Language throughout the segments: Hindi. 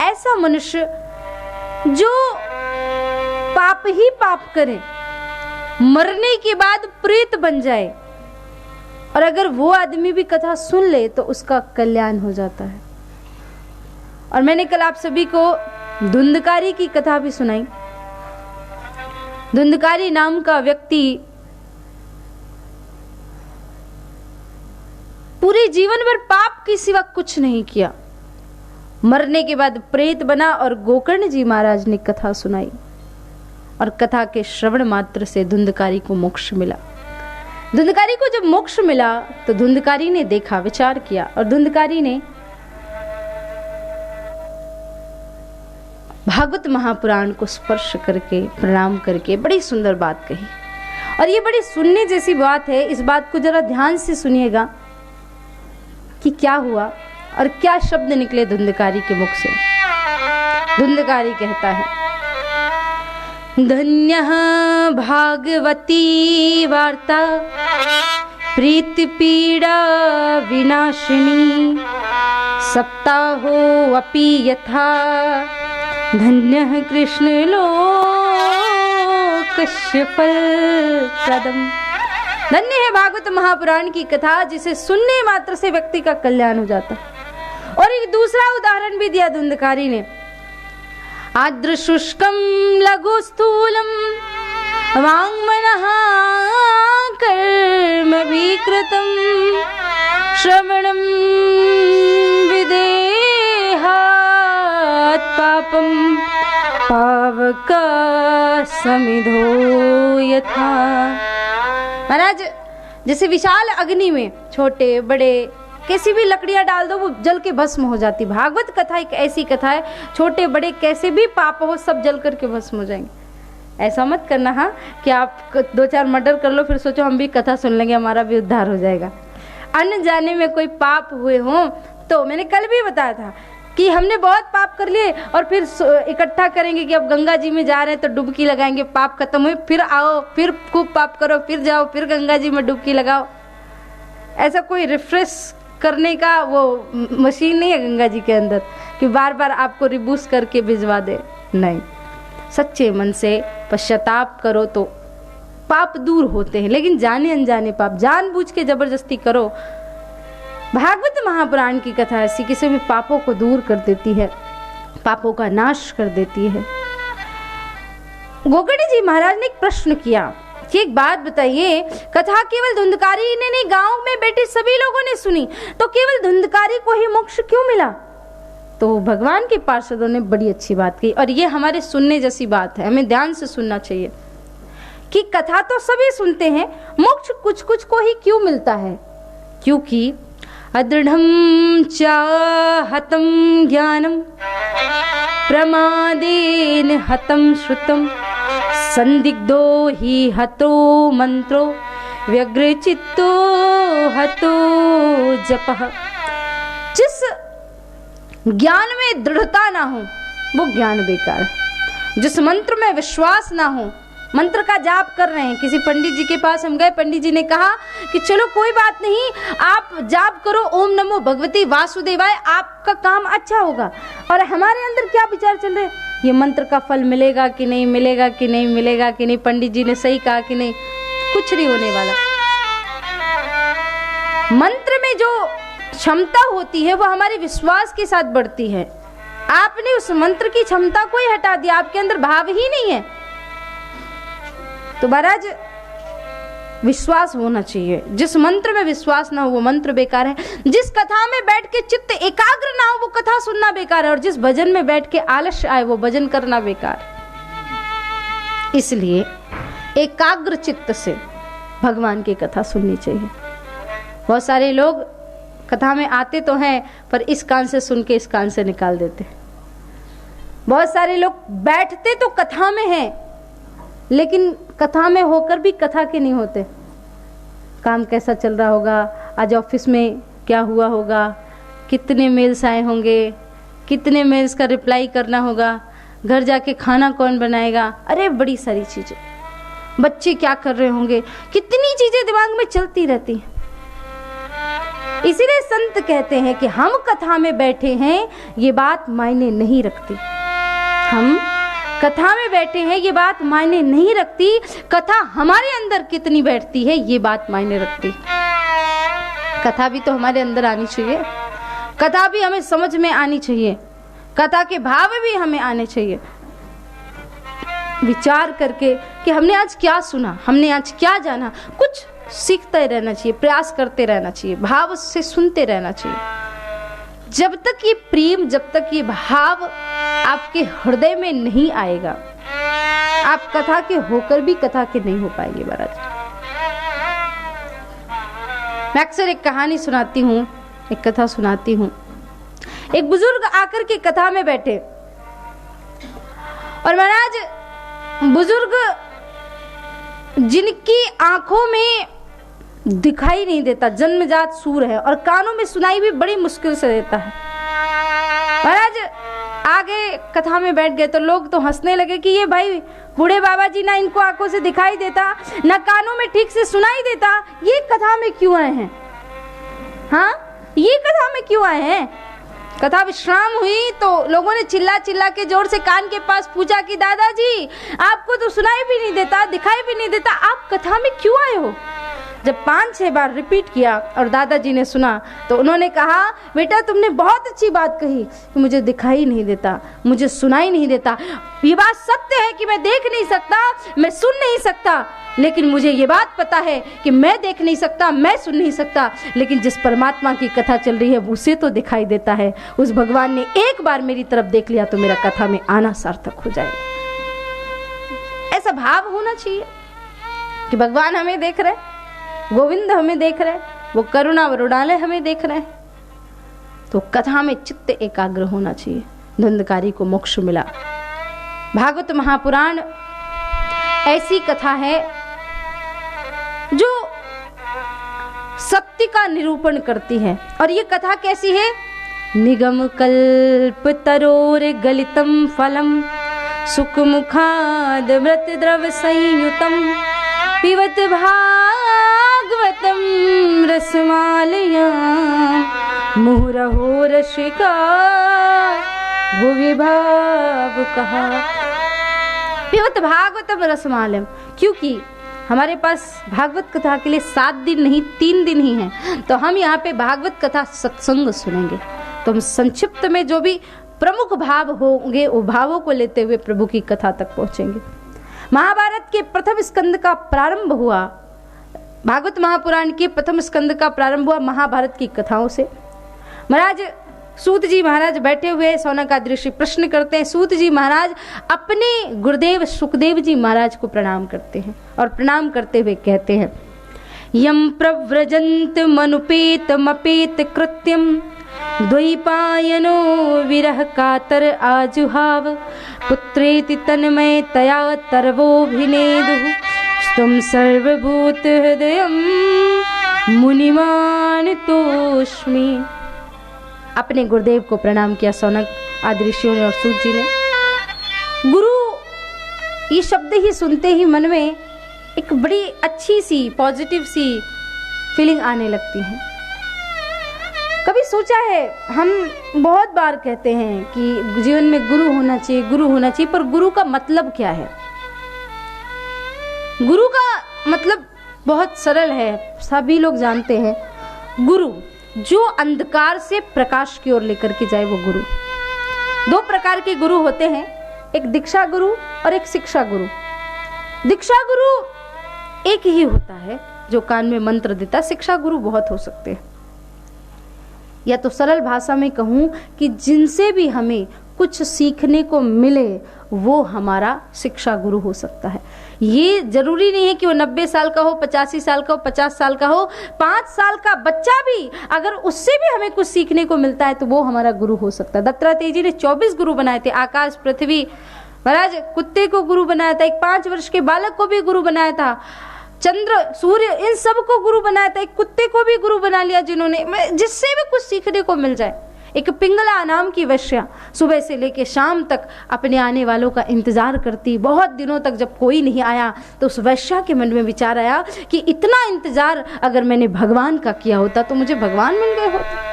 ऐसा मनुष्य जो पाप ही पाप करे, मरने के बाद प्रेत बन जाए, और अगर वो आदमी भी कथा सुन ले तो उसका कल्याण हो जाता है। और मैंने कल आप सभी को धुंधकारी की कथा भी सुनाई। धुंधकारी नाम का व्यक्ति पूरे जीवन भर पाप के सिवा कुछ नहीं किया, मरने के बाद प्रेत बना और गोकर्ण जी महाराज ने कथा सुनाई, और कथा के श्रवण मात्र से धुंधकारी को मोक्ष मिला। धुंधकारी को जब मोक्ष मिला तो धुंधकारी ने देखा, विचार किया, और धुंधकारी ने भागवत महापुराण को स्पर्श करके प्रणाम करके बड़ी सुंदर बात कही। और ये बड़ी सुनने जैसी बात है। इस बात को जरा ध्यान से सुनिएगा कि क्या हुआ और क्या शब्द निकले धुंधकारी के मुख से। धुंधकारी कहता है, धन्यः भागवती वार्ता प्रीति पीड़ा विनाशिनी, सप्ताहो अपि यथा धन्यः कृष्ण लोकस्य फलप्रदम्। धन्य है भागवत महापुराण की कथा, जिसे सुनने मात्र से व्यक्ति का कल्याण हो जाता है। और एक दूसरा उदाहरण भी दिया धुंधकारी ने, आद्र शुष्कम लघु स्थूलम वाङ्मनः कर्म विकृतम श्रवणम विदेहात् पापम पावका समिधो यथा। महाराज, जैसे विशाल अग्नि में छोटे बड़े कैसी भी लकड़ियां डाल दो, वो जल के भस्म हो जाती। भागवत कथा एक ऐसी कथा है, छोटे बड़े कैसे भी पाप हो सब जल करके भस्म हो जाएंगे। ऐसा मत करना हाँ कि आप 2-4 मर्डर कर लो फिर सोचो हम भी कथा सुन लेंगे हमारा भी उद्धार हो जाएगा। अनजाने में कोई पाप हुए हों तो मैंने कल भी बताया था कि हमने बहुत पाप कर लिए और फिर इकट्ठा करेंगे कि अब गंगा जी में जा रहे हैं तो डुबकी लगाएंगे, पाप खत्म हुए, फिर आओ फिर खूब पाप करो, फिर जाओ फिर गंगा जी में डुबकी लगाओ। ऐसा कोई रिफ्रेश करने का वो मशीन नहीं है गंगा जी के अंदर कि बार बार आपको रिबूस करके भिजवा दे। नहीं, सच्चे मन से पश्चाताप करो तो पाप दूर होते हैं। लेकिन जाने अनजाने पाप जानबूझ के जबरदस्ती करो। भागवत महापुराण की कथा ऐसी किसी भी पापों को दूर कर देती है, पापों का नाश कर देती है। गोकर्ण जी महाराज ने एक प्रश्न किया कि एक बात बताइए, कथा केवल धुंधकारी ने नहीं गांव में बैठे सभी लोगों ने सुनी, तो केवल धुंधकारी को ही मोक्ष क्यों मिला? तो भगवान के पार्षदों ने बड़ी अच्छी बात कही, और ये हमारे सुनने जैसी बात है, हमें ध्यान से सुनना चाहिए कि कथा तो सभी सुनते हैं, मोक्ष कुछ कुछ को ही क्यों मिलता है? क्योंकि अदृढ़ं चाहतं ज्ञानं प्रमादेन हतं श्रुतं संदिग्धो हि हतो मंत्रो व्यग्रचित्तो हतो जपः। जिस ज्ञान में दृढ़ता ना हो वो ज्ञान बेकार है। जिस मंत्र में विश्वास ना हो, मंत्र का जाप कर रहे हैं, किसी पंडित जी के पास हम गए, पंडित जी ने कहा कि चलो कोई बात नहीं, आप जाप करो ओम नमो भगवती वासुदेवाय, आपका काम अच्छा होगा। और हमारे अंदर क्या विचार चल रहे हैं, ये मंत्र का फल मिलेगा कि नहीं, मिलेगा कि नहीं, मिलेगा कि नहीं, पंडित जी ने सही कहा कि नहीं, कुछ नहीं होने वाला। मंत्र में जो क्षमता होती है वो हमारे विश्वास के साथ बढ़ती है। आपने उस मंत्र की क्षमता को ही हटा दिया, आपके अंदर भाव ही नहीं है। तो महाराज विश्वास होना चाहिए। जिस मंत्र में विश्वास ना हो वो मंत्र बेकार है। जिस कथा में बैठ के चित्त एकाग्र ना हो वो कथा सुनना बेकार है। और जिस भजन में बैठ के आलस्य आए वो भजन करना बेकार है। इसलिए एकाग्र चित्त से भगवान की कथा सुननी चाहिए। बहुत सारे लोग कथा में आते तो हैं पर इस कान से सुन के इस कान से निकाल देते। बहुत सारे लोग बैठते तो कथा में हैं लेकिन कथा में होकर भी कथा के नहीं होते। काम कैसा चल रहा होगा, आज ऑफिस में क्या हुआ होगा, कितने मेल्स आए होंगे, कितने मेल्स का रिप्लाई करना होगा, घर जाके खाना कौन बनाएगा, अरे बड़ी सारी चीजें, बच्चे क्या कर रहे होंगे, कितनी चीजें दिमाग में चलती रहती हैं। इसीलिए संत कहते हैं कि हम कथा में बैठे हैं, ये बात मायने नहीं रखती। हम कथा में बैठे हैं, ये बात मायने नहीं रखती। कथा हमारे अंदर कितनी बैठती है, ये बात मायने रखती। कथा भी तो हमारे अंदर आनी चाहिए, कथा भी हमें समझ में आनी चाहिए, कथा के भाव भी हमें आने चाहिए। विचार करके कि हमने आज क्या सुना, हमने आज क्या जाना, कुछ सीखते रहना चाहिए, प्रयास करते रहना चाहिए, भाव से सुनते रहना चाहिए। जब तक ये प्रेम, जब तक ये भाव आपके हृदय में नहीं आएगा, आप कथा के होकर भी कथा के नहीं हो पाएंगे। महाराज, मैं अक्सर एक कहानी सुनाती हूँ, एक कथा सुनाती हूँ। एक बुजुर्ग आकर के कथा में बैठे और महाराज, बुजुर्ग जिनकी आंखों में दिखाई नहीं देता, जन्मजात सूर है, और कानों में सुनाई भी बड़ी मुश्किल से देता है। महाराज आगे कथा में बैठ गए तो लोग तो हंसने लगे कि ये भाई बूढ़े बाबा जी, ना इनको आंखों से दिखाई देता, ना कानों में ठीक से सुनाई देता, ये कथा में क्यों आए हैं? हाँ, ये कथा में क्यों आए हैं? कथा विश्राम हुई तो लोगों ने चिल्ला चिल्ला के जोर से कान के पास पूछा कि दादाजी, आपको तो सुनाई भी नहीं देता, दिखाई भी नहीं देता, आप कथा में क्यों आए हो? जब 5-6 बार रिपीट किया और दादाजी ने सुना तो उन्होंने कहा, बेटा तुमने बहुत अच्छी बात कही कि मुझे दिखाई नहीं देता, मुझे सुनाई नहीं देता। ये बात सत्य है कि मैं देख नहीं सकता, मैं सुन नहीं सकता, लेकिन मुझे ये बात पता है कि मैं देख नहीं सकता, मैं सुन नहीं सकता, लेकिन जिस परमात्मा की कथा चल रही है उसे तो दिखाई देता है। उस भगवान ने एक बार मेरी तरफ देख लिया तो मेरा कथा में आना सार्थक हो जाएगा। ऐसा भाव होना चाहिए कि भगवान हमें देख रहे, गोविंद हमें देख रहे, वो करुणा वरुणालय हमें देख रहे, तो कथा में चित्त एकाग्र होना चाहिए। धुंधकारी को मोक्ष मिला। भागवत महापुराण ऐसी कथा है जो सत्य का निरूपण करती है। और ये कथा कैसी है? निगम कल्प तरोर गलितम फलम सुख मुखाद व्रत द्रव संयुतम पिबत भागवतम रसमालया मुहुरहो रसिका भुवि भाव कहा। पिबत भागवतम रसमालयम, क्योंकि हमारे पास भागवत कथा के लिए 7 दिन नहीं 3 दिन ही हैं, तो हम यहाँ पे भागवत कथा सत्संग सुनेंगे। तो हम संक्षिप्त में जो भी प्रमुख भाव होंगे वो भावों को लेते हुए प्रभु की कथा तक पहुंचेंगे। महाभारत के प्रथम स्कंद का प्रारंभ हुआ, भागवत महापुराण के प्रथम स्कंद का प्रारंभ हुआ महाभारत की कथाओं से। महाराज सूत जी महाराज बैठे हुए सौनकादि ऋषि प्रश्न करते हैं। सूत जी महाराज अपने गुरुदेव सुखदेव जी महाराज को प्रणाम करते हैं और प्रणाम करते हुए कहते हैं, यम प्रव्रजंत मनुपेत मपेत कृत्यम द्वैपायनो विरह कातर आजुहाव पुत्रेति तन्मय तया तरवोभिनेदुः स्तुम सर्वभूत हृदयम मुनिमान तोष्मि। अपने गुरुदेव को प्रणाम किया सौनक आदि ऋषियों ने और सूत जी ने। गुरु ये शब्द ही सुनते ही मन में एक बड़ी अच्छी सी पॉजिटिव सी फीलिंग आने लगती है। कभी सोचा है, हम बहुत बार कहते हैं कि जीवन में गुरु होना चाहिए, गुरु होना चाहिए, पर गुरु का मतलब क्या है? गुरु का मतलब बहुत सरल है, सभी लोग जानते हैं। गुरु जो अंधकार से प्रकाश की ओर लेकर के जाए वो गुरु। 2 प्रकार के गुरु होते हैं, एक दीक्षा गुरु और एक शिक्षा गुरु। दीक्षा गुरु एक ही होता है जो कान में मंत्र देता। शिक्षा गुरु बहुत हो सकते हैं। या तो सरल भाषा में कहूं कि जिनसे भी हमें कुछ सीखने को मिले वो हमारा शिक्षा गुरु हो सकता है। ये जरूरी नहीं है कि वो 90 साल का हो, 85 साल का हो, 50 साल का हो। 5 साल का बच्चा भी अगर उससे भी हमें कुछ सीखने को मिलता है तो वो हमारा गुरु हो सकता है। दत्तात्रेय जी ने 24 गुरु बनाए थे। आकाश, पृथ्वी, महाराज कुत्ते को गुरु बनाया था, एक 5 वर्ष के बालक को भी गुरु बनाया था, चंद्र, सूर्य, इन सब को गुरु बनाया था, एक कुत्ते को भी गुरु बना लिया जिन्होंने, जिससे भी कुछ सीखने को मिल जाए। एक पिंगला नाम की वैश्या सुबह से लेकर शाम तक अपने आने वालों का इंतजार करती। बहुत दिनों तक जब कोई नहीं आया तो उस वैश्या के मन में विचार आया कि इतना इंतजार अगर मैंने भगवान का किया होता तो मुझे भगवान मिल गए होते।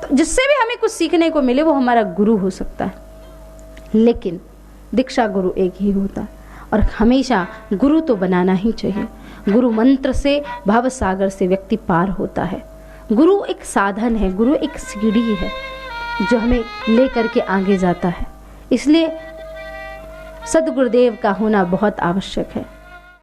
तो जिससे भी हमें कुछ सीखने को मिले वो हमारा गुरु हो सकता है, लेकिन दीक्षा गुरु एक ही होता है। और हमेशा गुरु तो बनाना ही चाहिए। गुरु मंत्र से भव सागर से व्यक्ति पार होता है। गुरु एक साधन है, गुरु एक सीढ़ी है जो हमें लेकर के आगे जाता है। इसलिए सद्गुरुदेव का होना बहुत आवश्यक है।